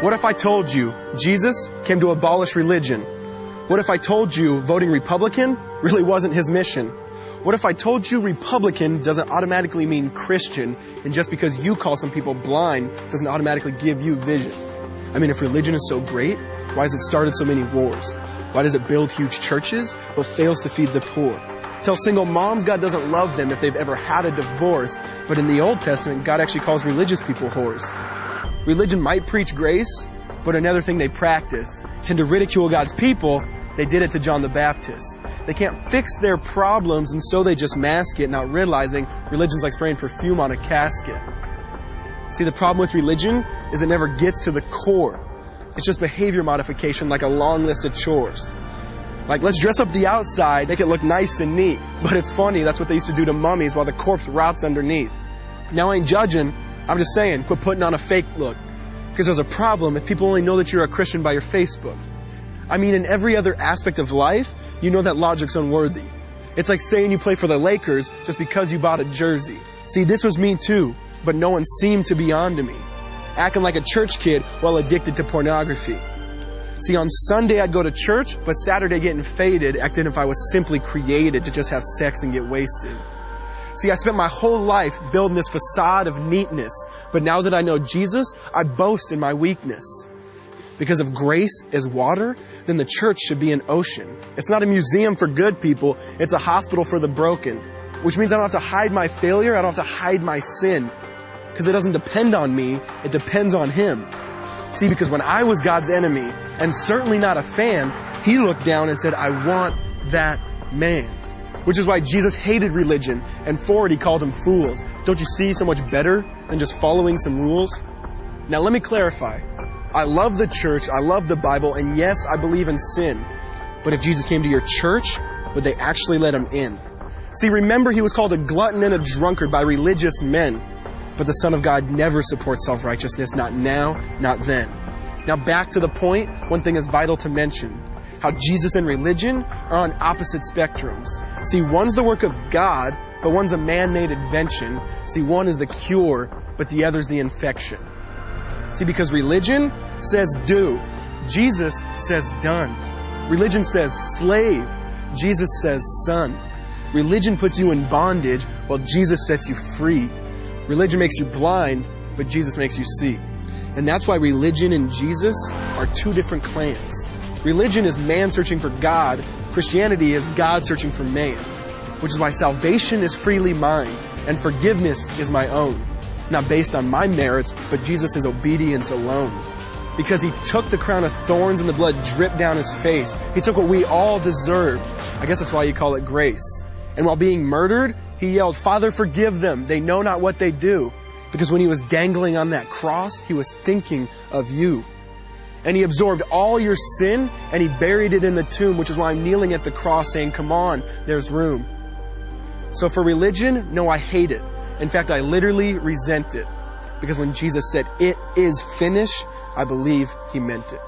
What if I told you Jesus came to abolish religion? What if I told you voting Republican really wasn't his mission? What if I told you Republican doesn't automatically mean Christian, and just because you call some people blind doesn't automatically give you vision? I mean, if religion is so great, why has it started so many wars? Why does it build huge churches but fails to feed the poor? Tell single moms God doesn't love them if they've ever had a divorce, but in the Old Testament, God actually calls religious people whores. Religion might preach grace, but another thing they practice. Tend to ridicule God's people. They did it to John the Baptist. They can't fix their problems, and so they just mask it, not realizing religion's like spraying perfume on a casket. See, the problem with religion is it never gets to the core. It's just behavior modification, like a long list of chores. Like, let's dress up the outside, make it look nice and neat. But it's funny, that's what they used to do to mummies while the corpse rots underneath. Now I ain't judging, I'm just saying, quit putting on a fake look. Because there's a problem if people only know that you're a Christian by your Facebook. I mean, in every other aspect of life, you know that logic's unworthy. It's like saying you play for the Lakers just because you bought a jersey. See, this was me too, but no one seemed to be on to me. Acting like a church kid while addicted to pornography. See, on Sunday I'd go to church, but Saturday getting faded, acting if I was simply created to just have sex and get wasted. See, I spent my whole life building this facade of neatness, but now that I know Jesus, I boast in my weakness. Because if grace is water, then the church should be an ocean. It's not a museum for good people, it's a hospital for the broken. Which means I don't have to hide my failure, I don't have to hide my sin. Because it doesn't depend on me, it depends on Him. See, because when I was God's enemy, and certainly not a fan, He looked down and said, I want that man. Which is why Jesus hated religion, and for it He called them fools. Don't you see so much better than just following some rules? Now let me clarify. I love the church, I love the Bible, and yes, I believe in sin. But if Jesus came to your church, would they actually let Him in? See, remember He was called a glutton and a drunkard by religious men. But the Son of God never supports self-righteousness, not now, not then. Now back to the point, one thing is vital to mention. How Jesus and religion are on opposite spectrums. See, one's the work of God, but one's a man-made invention. See, one is the cure, but the other's the infection. See, because religion says do. Jesus says done. Religion says slave. Jesus says son. Religion puts you in bondage, while Jesus sets you free. Religion makes you blind, but Jesus makes you see. And that's why religion and Jesus are two different clans. Religion is man searching for God. Christianity is God searching for man. Which is why salvation is freely mine, and forgiveness is my own. Not based on my merits, but Jesus' obedience alone. Because He took the crown of thorns and the blood dripped down His face. He took what we all deserved. I guess that's why you call it grace. And while being murdered, He yelled, Father, forgive them. They know not what they do. Because when He was dangling on that cross, He was thinking of you. And He absorbed all your sin, and He buried it in the tomb, which is why I'm kneeling at the cross saying, come on, there's room. So for religion, no, I hate it. In fact, I literally resent it. Because when Jesus said, it is finished, I believe He meant it.